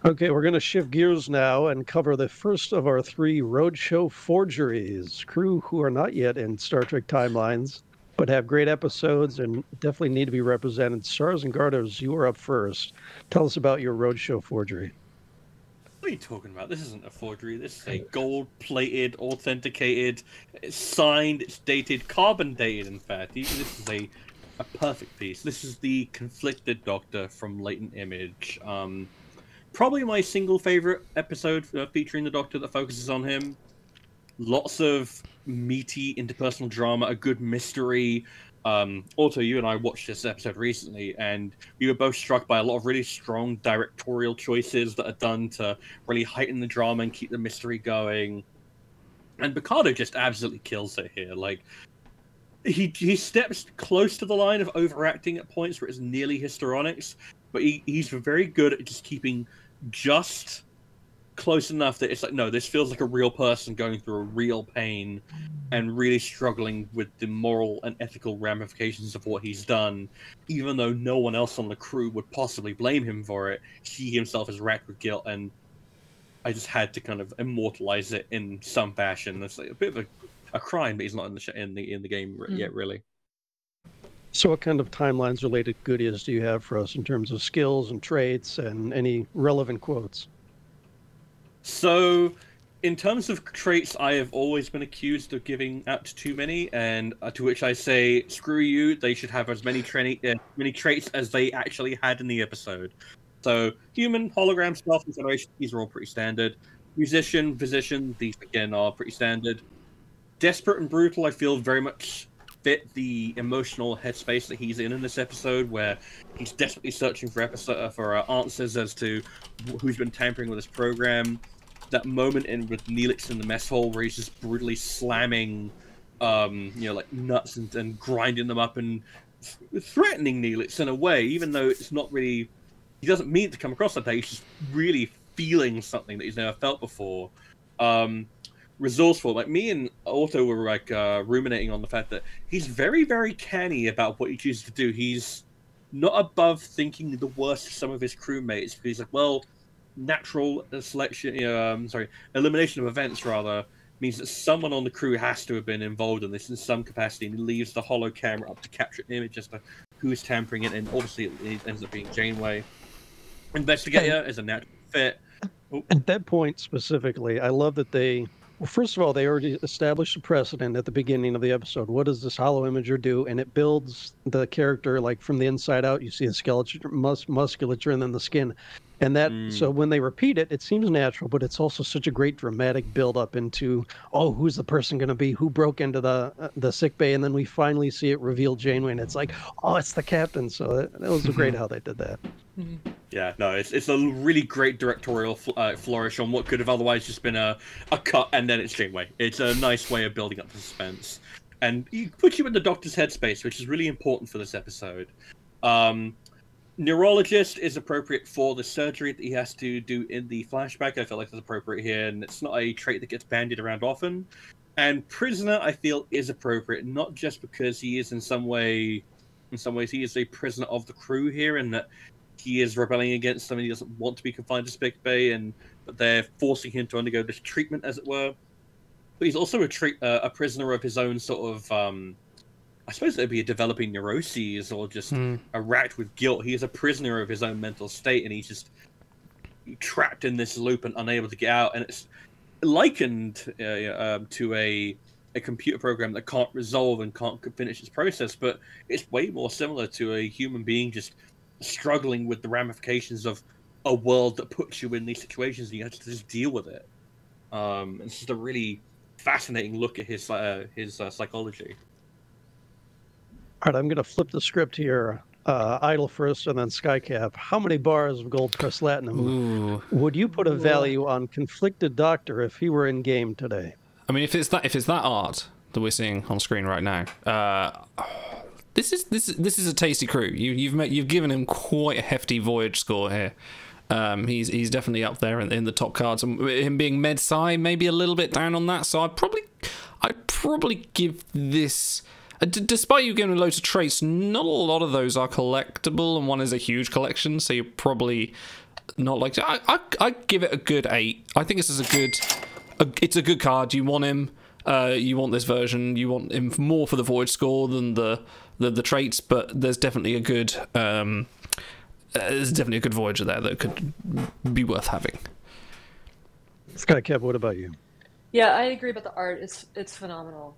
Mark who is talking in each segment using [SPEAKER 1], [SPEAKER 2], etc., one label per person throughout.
[SPEAKER 1] Okay, we're going to shift gears now and cover the first of our three Roadshow forgeries. Crew who are not yet in Star Trek timelines, but have great episodes and definitely need to be represented. Stars and Garters, you are up first. Tell us about your Roadshow forgery.
[SPEAKER 2] What are you talking about? This isn't a forgery. This is a gold-plated, authenticated, it's signed, it's dated, carbon-dated, in fact. This is a perfect piece. This is the Conflicted Doctor from Latent Image. Probably my single favorite episode featuring the Doctor that focuses on him. Lots of meaty interpersonal drama, a good mystery. Also, you and I watched this episode recently, and we were both struck by a lot of really strong directorial choices that are done to really heighten the drama and keep the mystery going. And Picardo just absolutely kills it here. Like, he steps close to the line of overacting at points where it's nearly histrionics, but he's very good at just keeping just close enough that it's like, no, this feels like a real person going through a real pain and really struggling with the moral and ethical ramifications of what he's done, even though no one else on the crew would possibly blame him for it. He himself is racked with guilt, and I just had to kind of immortalize it in some fashion. It's like a bit of a crime, but he's not in the game yet, really.
[SPEAKER 1] So what kind of timelines related goodies do you have for us in terms of skills and traits and any relevant quotes?
[SPEAKER 2] So, in terms of traits, I have always been accused of giving out too many, and to which I say, screw you, they should have as many traits as they actually had in the episode. So, human, hologram, self-consideration, these are all pretty standard. Musician, physician, these again are pretty standard. Desperate and brutal, I feel very much fit the emotional headspace that he's in this episode, where he's desperately searching for answers as to who's been tampering with his program. That moment with Neelix in the mess hall where he's just brutally slamming, like nuts and grinding them up and threatening Neelix in a way, even though it's not really, he doesn't mean to come across like that. He's just really feeling something that he's never felt before. Resourceful, like me and Otto were like ruminating on the fact that he's very, very canny about what he chooses to do. He's not above thinking the worst of some of his crewmates, but he's like, well, natural selection, elimination of events rather, means that someone on the crew has to have been involved in this in some capacity, and he leaves the holo camera up to capture an image as to who is tampering it, and obviously it ends up being Janeway. Investigator is a natural fit.
[SPEAKER 1] At that point specifically, I love that well, first of all, they already established a precedent at the beginning of the episode. What does this hollow imager do? And it builds the character like from the inside out. You see the skeleton, musculature, and then the skin. And that, so when they repeat it, it seems natural, but it's also such a great dramatic build up into, oh, who's the person going to be? Who broke into the sick bay? And then we finally see it reveal Janeway, and it's like, oh, it's the captain. So that was great how they did that.
[SPEAKER 2] Yeah, no, it's a really great directorial flourish on what could have otherwise just been a cut, and then it's Janeway. It's a nice way of building up the suspense. And it puts you in the Doctor's headspace, which is really important for this episode. Neurologist is appropriate for the surgery that he has to do in the flashback. I feel like that's appropriate here, and it's not a trait that gets bandied around often. And prisoner, I feel, is appropriate, not just because he is in some ways he is a prisoner of the crew here, and that he is rebelling against them and he doesn't want to be confined to sick bay, but they're forcing him to undergo this treatment, as it were. But he's also a prisoner of his own sort of, I suppose it'd be a developing neuroses or just a racked with guilt. He is a prisoner of his own mental state, and he's just trapped in this loop and unable to get out. And it's likened to a computer program that can't resolve and can't finish its process, but it's way more similar to a human being just struggling with the ramifications of a world that puts you in these situations, and you have to just deal with it. It's just a really fascinating look at his psychology.
[SPEAKER 1] All right, I'm going to flip the script here. Idle first, and then Skycap. How many bars of gold press platinum would you put a value on Conflicted Doctor if he were in game today?
[SPEAKER 3] I mean, if it's that art that we're seeing on screen right now, this is a tasty crew. You've given him quite a hefty voyage score here. He's definitely up there in the top cards. Him being med sci, maybe a little bit down on that. So I'd probably give this. Despite you giving loads of traits, not a lot of those are collectible, and one is a huge collection. So you're probably not like I give it a good 8. I think this is it's a good card. You want him. You want this version. You want him more for the voyage score than the traits, but there's definitely a good Voyager there that could be worth having.
[SPEAKER 1] Sky Kev, what about you?
[SPEAKER 4] Yeah, I agree about the art. It's phenomenal.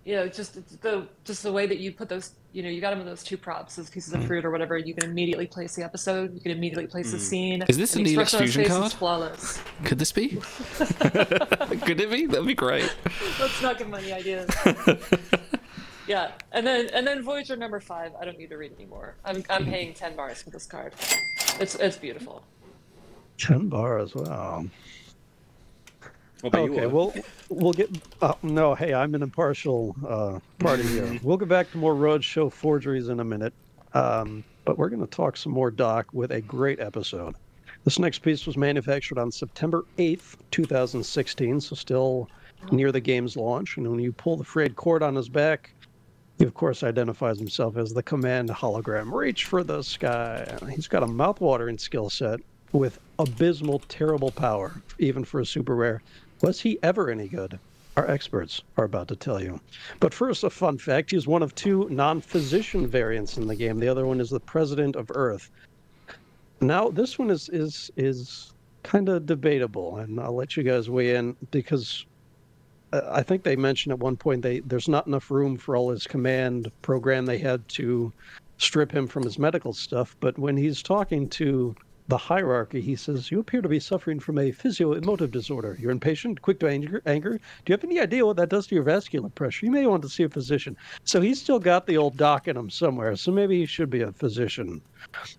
[SPEAKER 4] You know, just the way that you put those, you know, you got him with those 2 props, those pieces of fruit or whatever. You can immediately place the episode. You can immediately place the scene.
[SPEAKER 3] Is this a Neelix fusion card?
[SPEAKER 4] Flawless.
[SPEAKER 3] Could this be? Could it be? That'd be great.
[SPEAKER 4] Let's not give him any ideas. Yeah, and then Voyager number 5. I don't need to read anymore. I'm paying 10 bars for this card. It's beautiful.
[SPEAKER 1] 10 bars. Wow.
[SPEAKER 2] Okay,
[SPEAKER 1] well, we'll get... no, hey, I'm an impartial party here. We'll get back to more Roadshow forgeries in a minute, but we're going to talk some more Doc with a great episode. This next piece was manufactured on September 8th, 2016, so still near the game's launch. And when you pull the frayed cord on his back, he, of course, identifies himself as the command hologram. Reach for the sky. He's got a mouth-watering skill set with abysmal, terrible power, even for a super rare. Was he ever any good? Our experts are about to tell you. But first, a fun fact. He's one of 2 non-physician variants in the game. The other one is the President of Earth. Now, this one is kind of debatable, and I'll let you guys weigh in, because I think they mentioned at one point there's not enough room for all his command program. They had to strip him from his medical stuff. But when he's talking to the hierarchy, he says, "You appear to be suffering from a physio-emotive disorder. You're impatient, quick to anger. Do you have any idea what that does to your vascular pressure? You may want to see a physician." So he's still got the old doc in him somewhere, so maybe he should be a physician.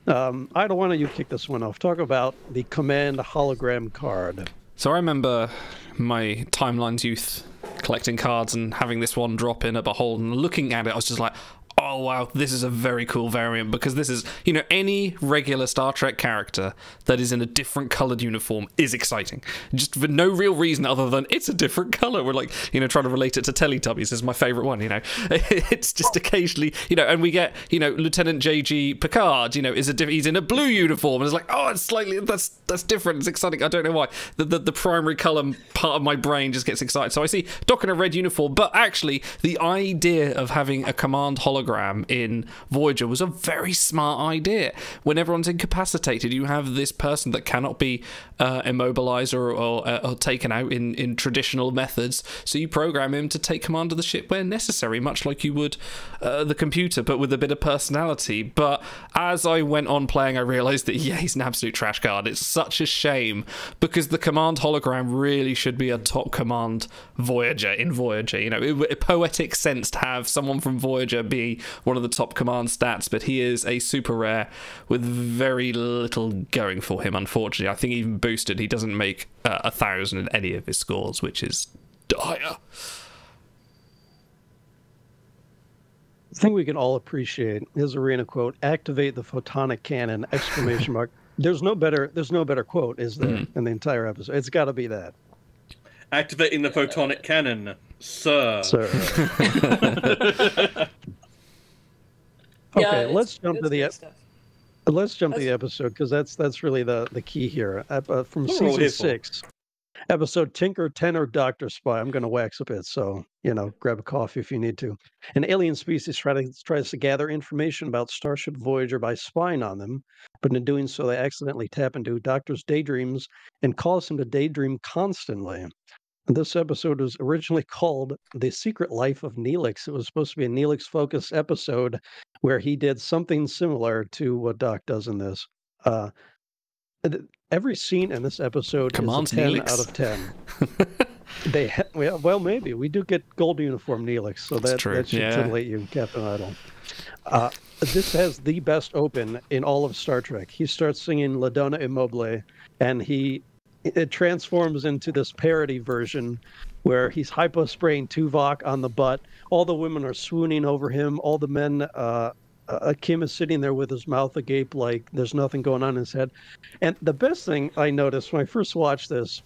[SPEAKER 1] I don't want you kick this one off. Talk about the command hologram card.
[SPEAKER 3] So I remember my Timelines youth collecting cards and having this one drop in at Behold, and looking at it, I was just like, oh wow, this is a very cool variant, because this is, you know, any regular Star Trek character that is in a different coloured uniform is exciting. Just for no real reason other than it's a different colour. We're like, you know, trying to relate it to Teletubbies is my favourite one, you know. It's just occasionally, you know, and we get, you know, Lieutenant J.G. Picard, you know, he's in a blue uniform, and it's like, oh, it's slightly, that's different, it's exciting. I don't know why. The primary colour part of my brain just gets excited. So I see Doc in a red uniform, but actually the idea of having a command hologram in Voyager was a very smart idea. When everyone's incapacitated, you have this person that cannot be immobilized or taken out in traditional methods, so you program him to take command of the ship where necessary, much like you would the computer, but with a bit of personality. But as I went on playing, I realized that, yeah, he's an absolute trash card. It's such a shame, because the command hologram really should be a top command Voyager in Voyager. You know, it poetic sense to have someone from Voyager be one of the top command stats, but he is a super rare with very little going for him, unfortunately. I think even boosted, he doesn't make 1,000 in any of his scores, which is dire.
[SPEAKER 1] I think we can all appreciate his arena quote, "Activate the photonic cannon!" ! There's no better quote, is there, in the entire episode? It's got to be that.
[SPEAKER 2] Activating the photonic cannon, sir.
[SPEAKER 1] Okay, let's jump to the episode, because that's really the key here. From season 6, episode Tinker, Tenor, Dr. Spy. I'm going to wax a bit, so, you know, grab a coffee if you need to. An alien species tries to gather information about Starship Voyager by spying on them, but in doing so, they accidentally tap into Doctor's daydreams and cause him to daydream constantly. This episode was originally called The Secret Life of Neelix. It was supposed to be a Neelix-focused episode where he did something similar to what Doc does in this. Every scene in this episode is a 10 out of 10. Well, maybe. We do get gold uniform Neelix, so that should titillate you, Captain Idol. This has the best open in all of Star Trek. He starts singing La Donna Immobile, and it transforms into this parody version where he's hypo-spraying Tuvok on the butt. All the women are swooning over him. All the men, Kim is sitting there with his mouth agape like there's nothing going on in his head. And the best thing I noticed when I first watched this,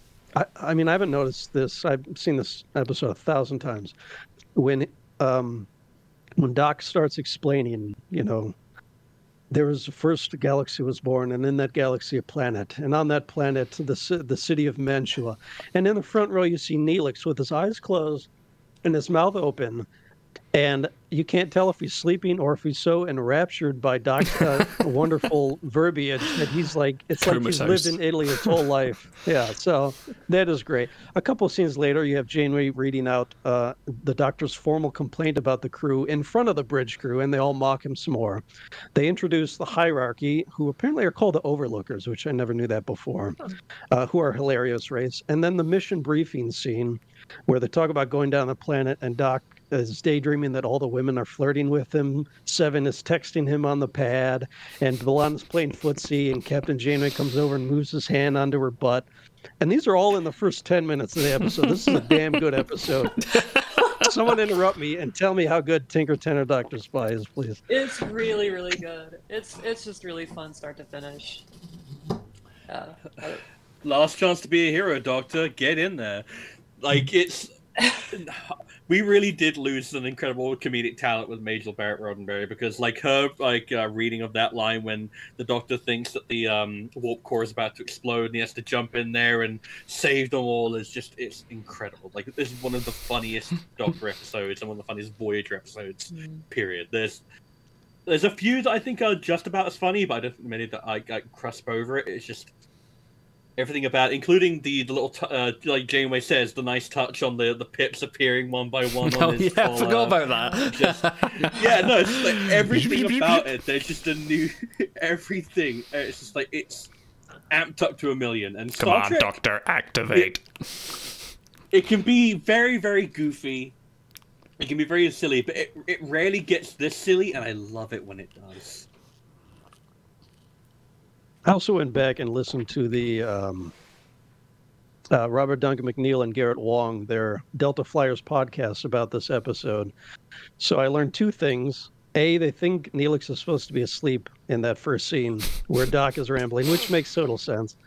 [SPEAKER 1] I mean, I haven't noticed this. I've seen this episode 1,000 times. When Doc starts explaining, you know, there was the first galaxy was born, and in that galaxy a planet, and on that planet the city of Mantua. And in the front row you see Neelix with his eyes closed and his mouth open, and you can't tell if he's sleeping or if he's so enraptured by Doc's wonderful verbiage that he's like, it's like he's lived in Italy his whole life. Yeah, so that is great. A couple of scenes later, you have Janeway reading out the Doctor's formal complaint about the crew in front of the bridge crew, and they all mock him some more. They introduce the hierarchy, who apparently are called the Overlookers, which I never knew that before, who are a hilarious race. And then the mission briefing scene, where they talk about going down the planet, and Doc is daydreaming that all the women are flirting with him. Seven is texting him on the pad, and B'Elanna's playing footsie, and Captain Janeway comes over and moves his hand onto her butt. And these are all in the first 10 minutes of the episode. This is a damn good episode. Someone interrupt me and tell me how good Tinker Tenor Dr. Spy is, please.
[SPEAKER 4] It's really, really good. It's just really fun start to finish.
[SPEAKER 2] Last chance to be a hero, Doctor. Get in there. Like, it's... We really did lose an incredible comedic talent with Majel Barrett Roddenberry, because like her reading of that line when the Doctor thinks that the warp core is about to explode and he has to jump in there and save them all is just, it's incredible. Like, this is one of the funniest Doctor episodes and one of the funniest Voyager episodes, period. There's a few that I think are just about as funny, but I don't think many that I crusp over it. It's just everything about, including the little, like Janeway says, the nice touch on the pips appearing one by one on his
[SPEAKER 3] collar. I forgot about that.
[SPEAKER 2] Just, yeah, no, it's just like everything about it. There's just a new everything. It's just like it's amped up to 1,000,000. And
[SPEAKER 3] Come on, Trek, Doctor, activate.
[SPEAKER 2] It can be very, very goofy. It can be very silly, but it rarely gets this silly, and I love it when it does.
[SPEAKER 1] I also went back and listened to the Robert Duncan McNeil and Garrett Wong, their Delta Flyers podcast about this episode. So I learned two things. A, they think Neelix is supposed to be asleep in that first scene where Doc is rambling, which makes total sense.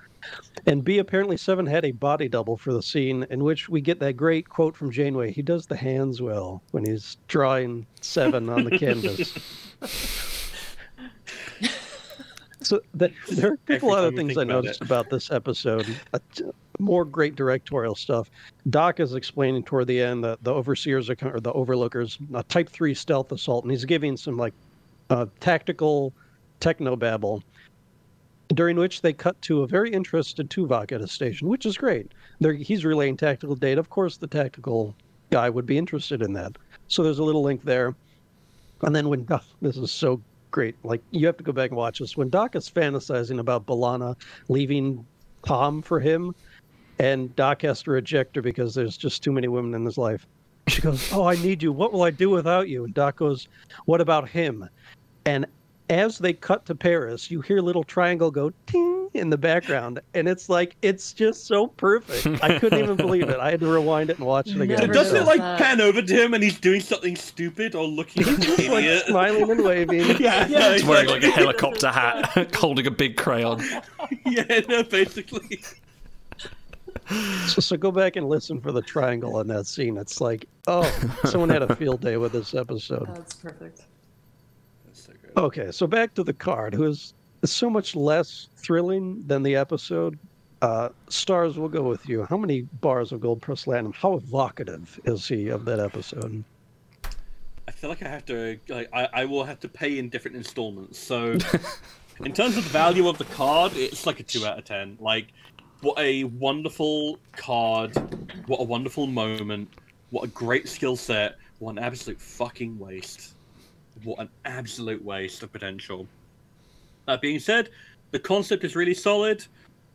[SPEAKER 1] And B, apparently Seven had a body double for the scene in which we get that great quote from Janeway. He does the hands well when he's drawing Seven on the canvas. So there are a couple other things I noticed about this episode. More great directorial stuff. Doc is explaining toward the end that the overseers or the overlookers, a Type 3 stealth assault, and he's giving some like tactical technobabble, during which they cut to a very interested Tuvok at a station, which is great. He's relaying tactical data. Of course, the tactical guy would be interested in that. So there's a little link there. And then when this is so great, like you have to go back and watch this. When Doc is fantasizing about B'Elanna leaving Tom for him, and Doc has to reject her because there's just too many women in his life. She goes, "Oh, I need you. What will I do without you?" And Doc goes, "What about him?" And as they cut to Paris, you hear little triangle go ting in the background, and it's like, it's just so perfect. I couldn't even believe it. I had to rewind it and watch it again.
[SPEAKER 2] Doesn't it like pan over to him and he's doing something stupid or looking like an idiot?
[SPEAKER 1] Like smiling and waving.
[SPEAKER 2] Yeah,
[SPEAKER 3] he's wearing like a helicopter hat, holding a big crayon.
[SPEAKER 2] Yeah, no, basically.
[SPEAKER 1] So go back and listen for the triangle in that scene. It's like, oh, someone had a field day with this episode.
[SPEAKER 4] That's perfect.
[SPEAKER 2] That's so good.
[SPEAKER 1] Okay, so back to the card, who is so much less thrilling than the episode. Stars, will go with you. How many bars of gold plus platinum? How evocative is he of that episode?
[SPEAKER 2] I feel like I have to. I will have to pay in different installments. So, in terms of the value of the card, it's like a 2 out of 10. Like, what a wonderful card! What a wonderful moment! What a great skill set! What an absolute fucking waste! What an absolute waste of potential. That being said, the concept is really solid.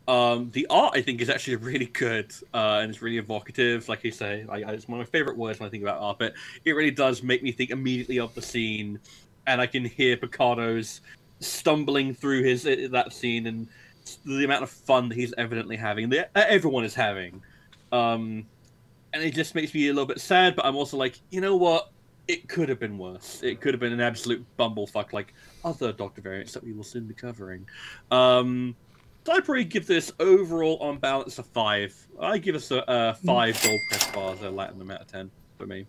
[SPEAKER 2] The art, I think, is actually really good, and it's really evocative. Like you say, it's one of my favorite words when I think about art, but it really does make me think immediately of the scene, and I can hear Picardo's stumbling through that scene and the amount of fun that he's evidently having, that everyone is having. And it just makes me a little bit sad, but I'm also like, you know what? It could have been worse. It could have been an absolute bumblefuck like other Doctor variants that we will soon be covering. So I'd probably give this overall on balance a 5. I give us a 5 gold press bars, a Latin out of 10 for me.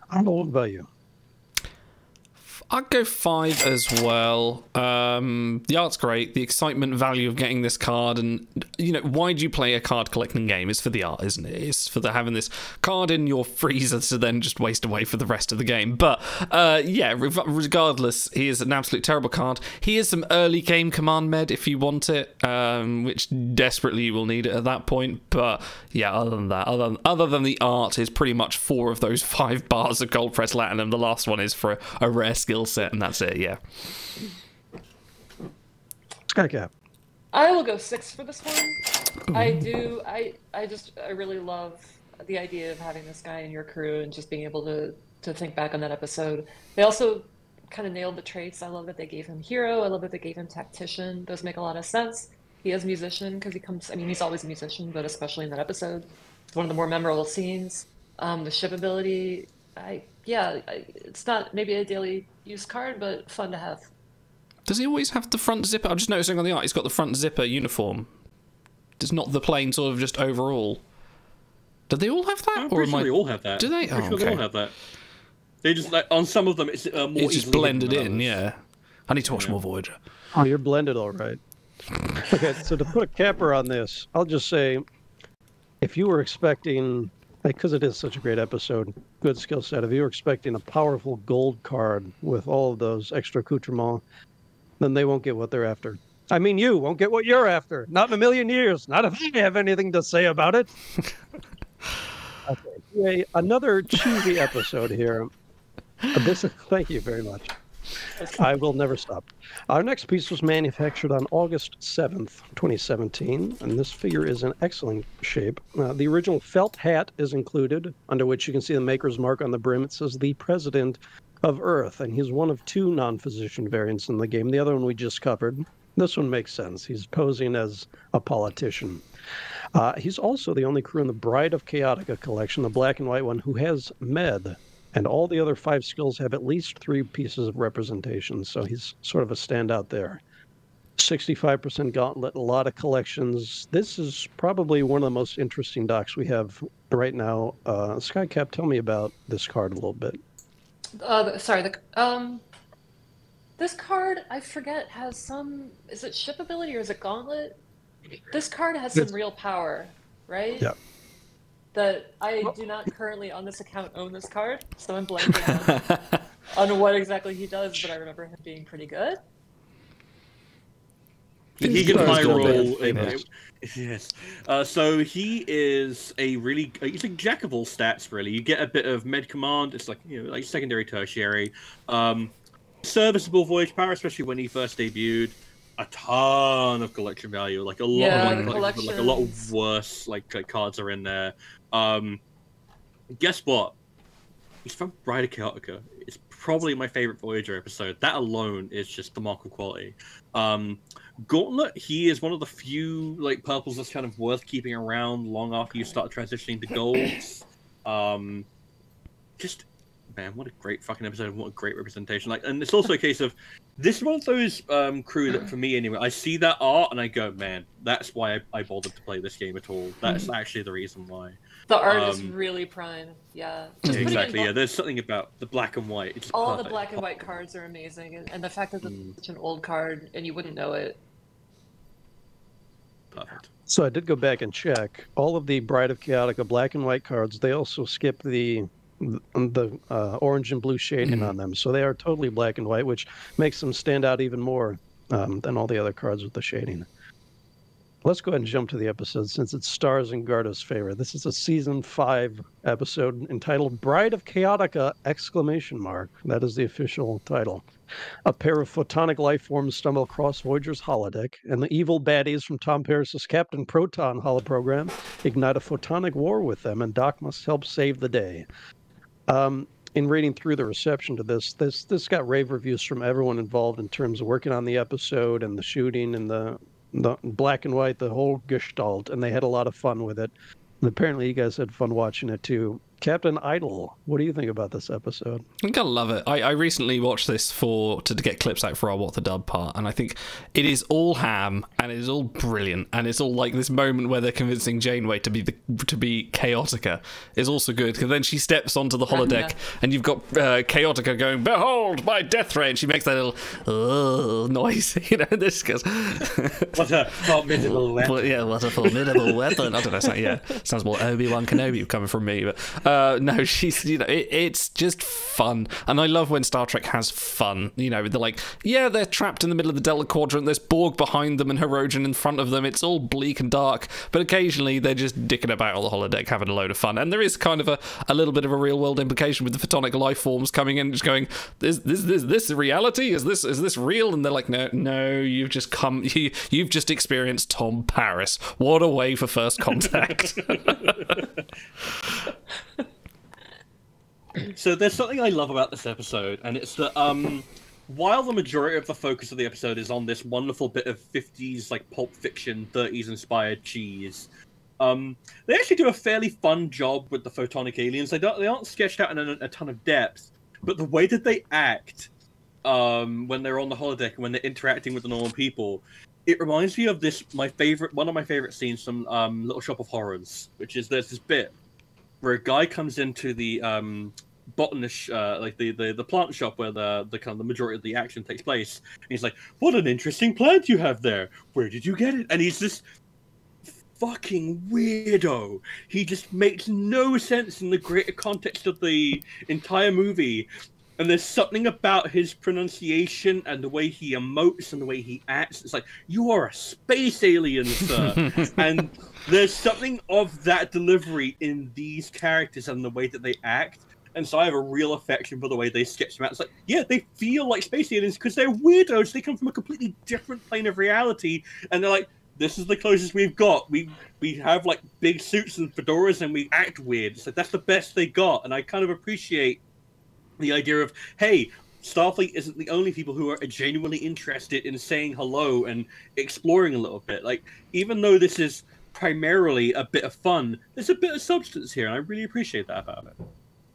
[SPEAKER 1] I don't know, what about you?
[SPEAKER 3] I'd go 5 as well. The art's great. The excitement value of getting this card, and why do you play a card collecting game? It's for the art, isn't it? It's for having this card in your freezer to then just waste away for the rest of the game. But yeah, regardless, he is an absolute terrible card. He is some early game command med if you want it, which desperately you will need it at that point. But yeah, other than that, other than the art, is pretty much 4 of those 5 bars of gold press latinum. The last one is for a rare skill set, and that's it. Yeah.
[SPEAKER 1] Skycap.
[SPEAKER 4] I will go 6 for this one. I really love the idea of having this guy in your crew and just being able to think back on that episode. They also kind of nailed the traits. I love that they gave him hero. I love that they gave him tactician. Those make a lot of sense. He is musician because he's always a musician, but especially in that episode, it's one of the more memorable scenes. The ship ability, it's not maybe a daily use card, but fun to have.
[SPEAKER 3] Does he always have the front zipper? I'm just noticing on the art, he's got the front zipper uniform. It's not the plain sort of just overall. Do they all have that?
[SPEAKER 2] I'm pretty sure they all have that.
[SPEAKER 3] Do they?
[SPEAKER 2] I'm pretty sure they all have that. They just, on some of them, it's more
[SPEAKER 3] it's just blended in,
[SPEAKER 2] others.
[SPEAKER 3] yeah. I need to watch more Voyager.
[SPEAKER 1] Oh, you're blended all right. Okay, so to put a capper on this, I'll just say, if you were expecting, because it is such a great episode, good skill set, if you were expecting a powerful gold card with all of those extra accoutrements, then they won't get what they're after. I mean, you won't get what you're after. Not in a million years. Not if I have anything to say about it. Okay, another cheesy episode here. Thank you very much. I will never stop. Our next piece was manufactured on August 7th, 2017, and this figure is in excellent shape. The original felt hat is included, under which you can see the maker's mark on the brim. It says the President of Earth, and he's one of 2 non-physician variants in the game. The other one we just covered. This one makes sense. He's posing as a politician. He's also the only crew in the Bride of Chaotica collection, the black and white one, who has med. And all the other 5 skills have at least 3 pieces of representation, so he's sort of a standout there. 65% gauntlet, a lot of collections. This is probably one of the most interesting docks we have right now. Skycap, tell me about this card a little bit.
[SPEAKER 4] This card, I forget, has some, is it ship ability or is it gauntlet? This card has some real power, right?
[SPEAKER 1] Yeah.
[SPEAKER 4] That I do not currently on this account own this card, so I'm blanking on what exactly he does, but I remember him being pretty good.
[SPEAKER 2] He can high roll.
[SPEAKER 3] Yes.
[SPEAKER 2] So he is he's a jack of all stats, really. You get a bit of med command. It's like like secondary, tertiary. Serviceable voyage power, especially when he first debuted. A ton of collection value, like a lot of a lot of worse cards are in there. Guess what? He's from Bride of Chaotica. It's probably my favorite Voyager episode. That alone is just remarkable quality. Gauntlet, he is one of the few purples that's kind of worth keeping around long after you start transitioning to golds. Just man, what a great fucking episode! What a great representation! And it's also a case of this is one of those crew that, for me anyway, I see that art and I go, man, that's why I bothered to play this game at all. That's actually the reason why.
[SPEAKER 4] The art is really prime. Yeah.
[SPEAKER 2] Exactly. Yeah. There's something about the black and white. It's
[SPEAKER 4] all
[SPEAKER 2] perfect.
[SPEAKER 4] the black and white cards are amazing, and the fact that it's such an old card and you wouldn't know it.
[SPEAKER 2] Perfect.
[SPEAKER 1] So I did go back and check all of the Bride of Chaotica black and white cards. They also skip the orange and blue shading on them, so they are totally black and white, which makes them stand out even more than all the other cards with the shading. Let's go ahead and jump to the episode since it stars in Gardo's favor. This is a season 5 episode entitled Bride of Chaotica! ! That is the official title. A pair of photonic life forms stumble across Voyager's holodeck, and the evil baddies from Tom Paris's Captain Proton holoprogram ignite a photonic war with them, and Doc must help save the day. In reading through the reception to this got rave reviews from everyone involved in terms of working on the episode and the shooting and the black and white, the whole gestalt, and they had a lot of fun with it. And apparently you guys had fun watching it too. Captain Idle, what do you think about this episode?
[SPEAKER 3] I gotta love it. I recently watched this to get clips out for our What the Dub part, and I think it is all ham and it is all brilliant, and it's all like this moment where they're convincing Janeway to be Chaotica is also good, because then she steps onto the holodeck and you've got Chaotica going, "Behold my death ray," and she makes that little noise, you know. This goes,
[SPEAKER 2] what a formidable weapon!
[SPEAKER 3] Yeah, what a formidable weapon. I don't know. Sounds more Obi-Wan Kenobi coming from me, but. No, she's, you know, it's just fun, and I love when Star Trek has fun. You know, they're like, yeah, they're trapped in the middle of the Delta Quadrant, there's Borg behind them and Herodian in front of them, it's all bleak and dark, but occasionally they're just dicking about on the holodeck having a load of fun, and there is kind of a little bit of a real world implication with the photonic life forms coming in, just going, is this reality? Is this real? And they're like, no, you've just you've just experienced Tom Paris. What a way for first contact.
[SPEAKER 2] So there's something I love about this episode, and it's that while the majority of the focus of the episode is on this wonderful bit of 50s like Pulp Fiction, 30s inspired cheese, they actually do a fairly fun job with the photonic aliens. They aren't sketched out in a ton of depth, but the way that they act when they're on the holodeck and when they're interacting with the normal people, it reminds me of one of my favorite scenes from Little Shop of Horrors, which is there's this bit where a guy comes into the botanist, like the plant shop where the kind of the majority of the action takes place. And he's like, "What an interesting plant you have there. Where did you get it?" And he's this fucking weirdo. He just makes no sense in the greater context of the entire movie. And there's something about his pronunciation and the way he emotes and the way he acts. It's like, you are a space alien, sir. And there's something of that delivery in these characters and the way that they act. And so I have a real affection for the way they sketch them out. It's like, yeah, they feel like space aliens because they're weirdos. They come from a completely different plane of reality. And they're like, this is the closest we've got. We have like big suits and fedoras and we act weird. It's like, that's the best they got. And I kind of appreciate the idea of, hey, Starfleet isn't the only people who are genuinely interested in saying hello and exploring a little bit. Like, even though this is primarily a bit of fun, there's a bit of substance here, and I really appreciate that about it.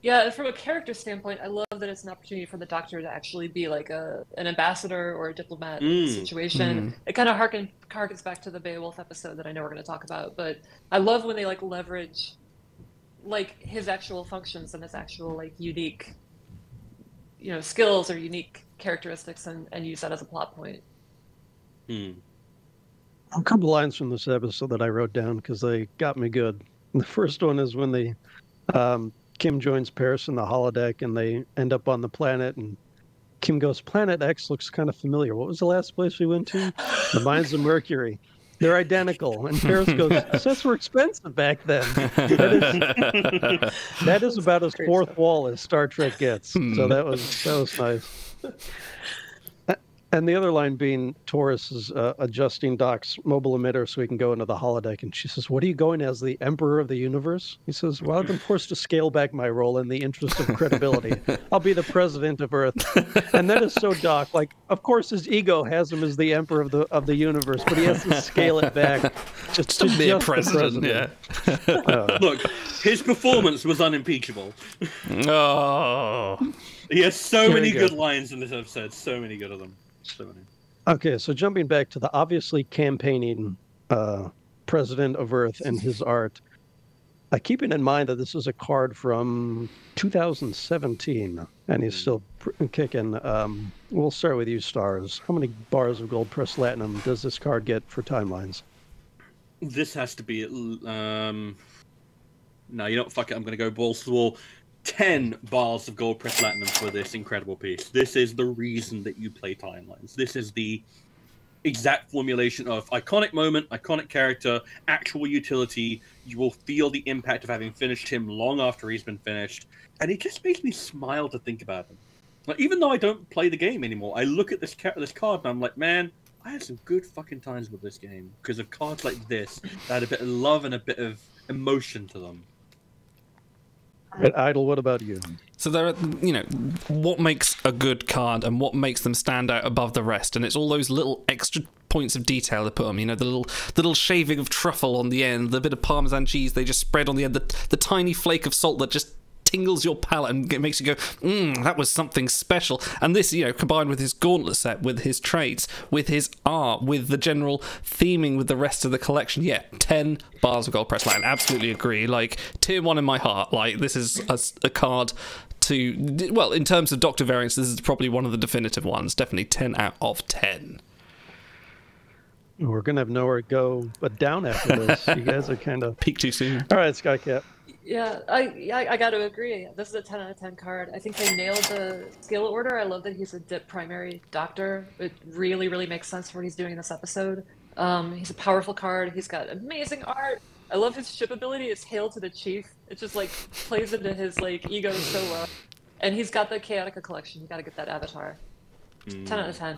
[SPEAKER 4] Yeah, from a character standpoint, I love that it's an opportunity for the Doctor to actually be like an ambassador or a diplomat in the situation. It kind of harkens back to the Beowulf episode that I know we're going to talk about, but I love when they like leverage like his actual functions and his actual like unique, you know, skills or unique characteristics and use that as a plot point.
[SPEAKER 1] A couple lines from this episode that I wrote down because they got me good. The first one is when they Kim joins Paris in the holodeck and they end up on the planet, and Kim goes, "Planet X looks kind of familiar. What was the last place we went to?" "The mines of Mercury. They're identical." And Paris goes, "Sets were expensive back then." That is about as fourth wall as Star Trek gets. So that was nice. And the other line being Taurus is adjusting Doc's mobile emitter so he can go into the holodeck. And she says, "What are you going as, the Emperor of the Universe?" He says, "Well, I've been forced to scale back my role in the interest of credibility. I'll be the president of Earth." And that is so Doc. Like, of course, his ego has him as the Emperor of the Universe, but he has to scale it back just to be a president.
[SPEAKER 3] Yeah.
[SPEAKER 2] Look, his performance was unimpeachable.
[SPEAKER 3] Oh.
[SPEAKER 2] He has so many good lines in this episode. So many good of them. So many.
[SPEAKER 1] Okay, so jumping back to the obviously campaigning president of Earth and his art, keeping in mind that this is a card from 2017, and he's still kicking. We'll start with you, Stars. How many bars of gold pressed platinum does this card get for timelines?
[SPEAKER 2] This has to be no, you don't fuck it. I'm going to go balls to the wall. 10 bars of gold pressed platinum for this incredible piece. This is the reason that you play timelines. This is the exact formulation of iconic moment, iconic character, actual utility. You will feel the impact of having finished him long after he's been finished. And it just makes me smile to think about him. Like, even though I don't play the game anymore, I look at this card and I'm like, man, I had some good fucking times with this game because of cards like this that had a bit of love and a bit of emotion to them.
[SPEAKER 1] Idle, what about you?
[SPEAKER 3] So there are, you know, what makes a good card and what makes them stand out above the rest, and it's all those little extra points of detail they put on. You know, the little shaving of truffle on the end, the bit of Parmesan cheese they just spread on the end, the tiny flake of salt that just tingles your palate and it makes you go, that was something special. And this, you know, combined with his gauntlet set, with his traits, with his art, with the general theming with the rest of the collection, 10 bars of gold press line. Absolutely agree. Like, tier 1 in my heart. Like, this is a card to, well, in terms of Doctor variants, this is probably one of the definitive ones. Definitely 10 out of 10.
[SPEAKER 1] We're gonna have nowhere to go but down after this. You guys are kind of
[SPEAKER 3] Peak too soon.
[SPEAKER 1] All right, Skycat.
[SPEAKER 4] Yeah, I got to agree. This is a 10 out of 10 card. I think they nailed the skill order. I love that he's a dip primary doctor. It really, really makes sense for what he's doing in this episode. He's a powerful card. He's got amazing art. I love his ship ability. It's Hail to the Chief. It just like plays into his like ego so well. And he's got the Chaotica collection. You got to get that avatar. 10 out of 10.